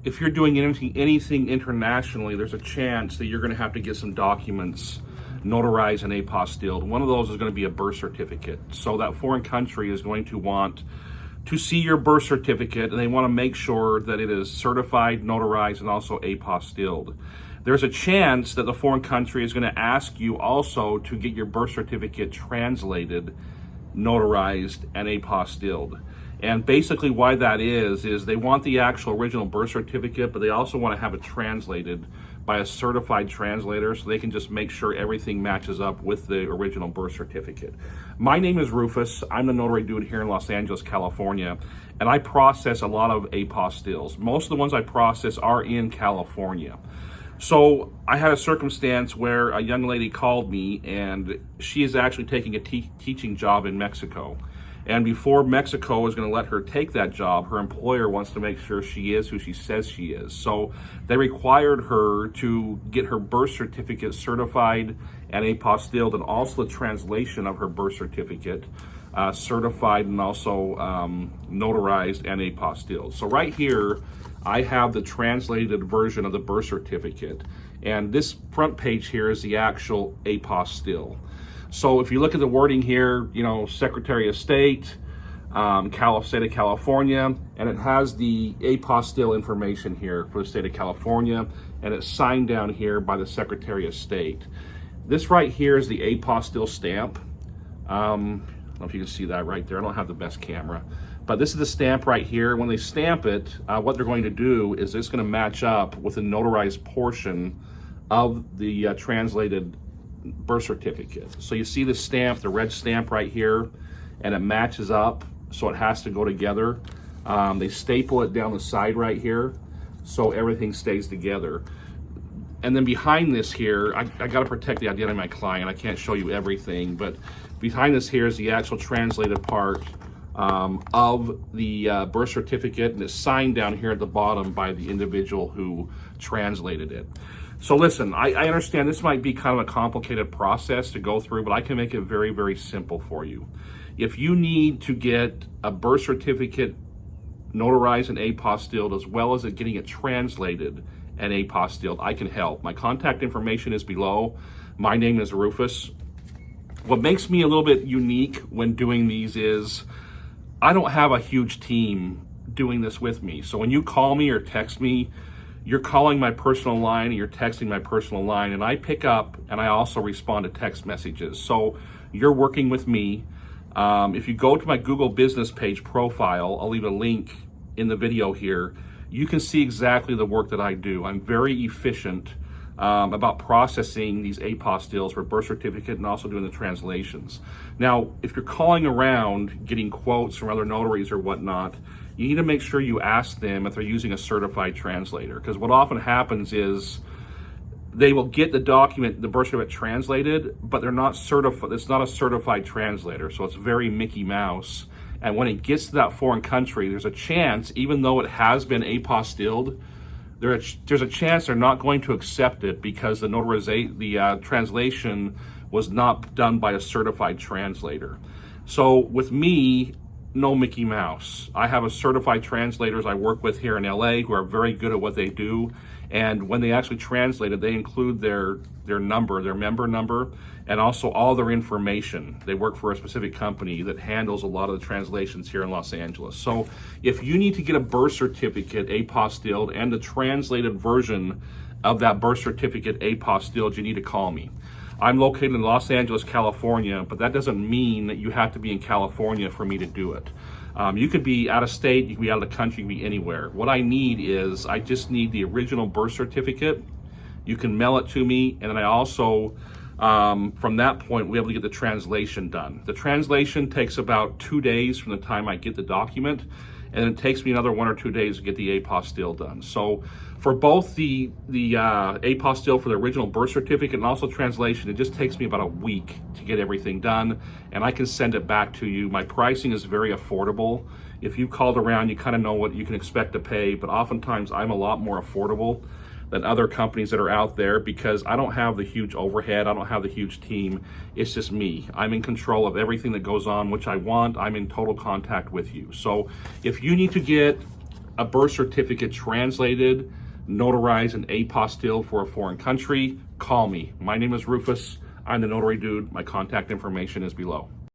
if you're doing anything internationally, there's a chance that you're going to have to get some documents notarized and apostilled. One of those is going to be a birth certificate. So that foreign country is going to want to see your birth certificate, and they want to make sure that it is certified, notarized, and also apostilled. There's a chance that the foreign country is going to ask you also to get your birth certificate translated, notarized, and apostilled. And basically why that is they want the actual original birth certificate, but they also want to have it translated by a certified translator so they can just make sure everything matches up with the original birth certificate. My name is Rufus. I'm the notary dude here in Los Angeles, California, and I process a lot of apostilles. Most of the ones I process are in California. So I had a circumstance where a young lady called me, and she is actually taking a teaching job in Mexico. And before Mexico is going to let her take that job, her employer wants to make sure she is who she says she is. So they required her to get her birth certificate certified and apostilled, and also the translation of her birth certificate certified and also notarized and apostilled. So right here, I have the translated version of the birth certificate. And this front page here is the actual apostille. So if you look at the wording here, you know, Secretary of State, State of California, and it has the apostille information here for the State of California, and it's signed down here by the Secretary of State. This right here is the apostille stamp. I don't know if you can see that right there. I don't have the best camera, but this is the stamp right here. When they stamp it, what they're going to do is it's going to match up with the notarized portion of the translated birth certificate. So you see the stamp, the red stamp right here, and it matches up, so it has to go together. They staple it down the side right here, so everything stays together. And then behind this here, I got to protect the identity of my client. I can't show you everything, but behind this here is the actual translated part of the birth certificate, and it's signed down here at the bottom by the individual who translated it. So listen, I understand this might be kind of a complicated process to go through, but I can make it very, very simple for you. If you need to get a birth certificate notarized and apostilled, as well as getting it translated and apostilled, I can help. My contact information is below. My name is Rufus. What makes me a little bit unique when doing these is I don't have a huge team doing this with me. So when you call me or text me, you're calling my personal line and you're texting my personal line, and I pick up and I also respond to text messages. So you're working with me. If you go to my Google business page profile, I'll leave a link in the video here. You can see exactly the work that I do. I'm very efficient about processing these apostilles for birth certificate and also doing the translations. Now, if you're calling around getting quotes from other notaries or whatnot, you need to make sure you ask them if they're using a certified translator, because what often happens is they will get the document, the birth certificate translated, but they're not certified. It's not a certified translator, so it's very Mickey Mouse. And when it gets to that foreign country, there's a chance, even though it has been apostilled, there's a chance they're not going to accept it because the translation was not done by a certified translator. So with me, no Mickey Mouse. I have a certified translators I work with here in LA who are very good at what they do. And when they actually translate it, they include their number, their member number, and also all their information. They work for a specific company that handles a lot of the translations here in Los Angeles. So if you need to get a birth certificate apostilled and the translated version of that birth certificate apostilled, you need to call me. I'm located in Los Angeles, California, but that doesn't mean that you have to be in California for me to do it. You could be out of state, you could be out of the country, you could be anywhere. What I need is, I just need the original birth certificate. You can mail it to me, and then I also, from that point, we're able to get the translation done. The translation takes about 2 days from the time I get the document, and it takes me another 1 or 2 days to get the apostille done. So for both the apostille for the original birth certificate and also translation, it just takes me about a week to get everything done, and I can send it back to you. My pricing is very affordable. If you called around, you kind of know what you can expect to pay, but oftentimes I'm a lot more affordable than other companies that are out there because I don't have the huge overhead, I don't have the huge team. It's just me. I'm in control of everything that goes on, which I want. I'm in total contact with you. So if you need to get a birth certificate translated, notarized, and apostilled for a foreign country, call me. My name is Rufus. I'm the Notary Dude. My contact information is below.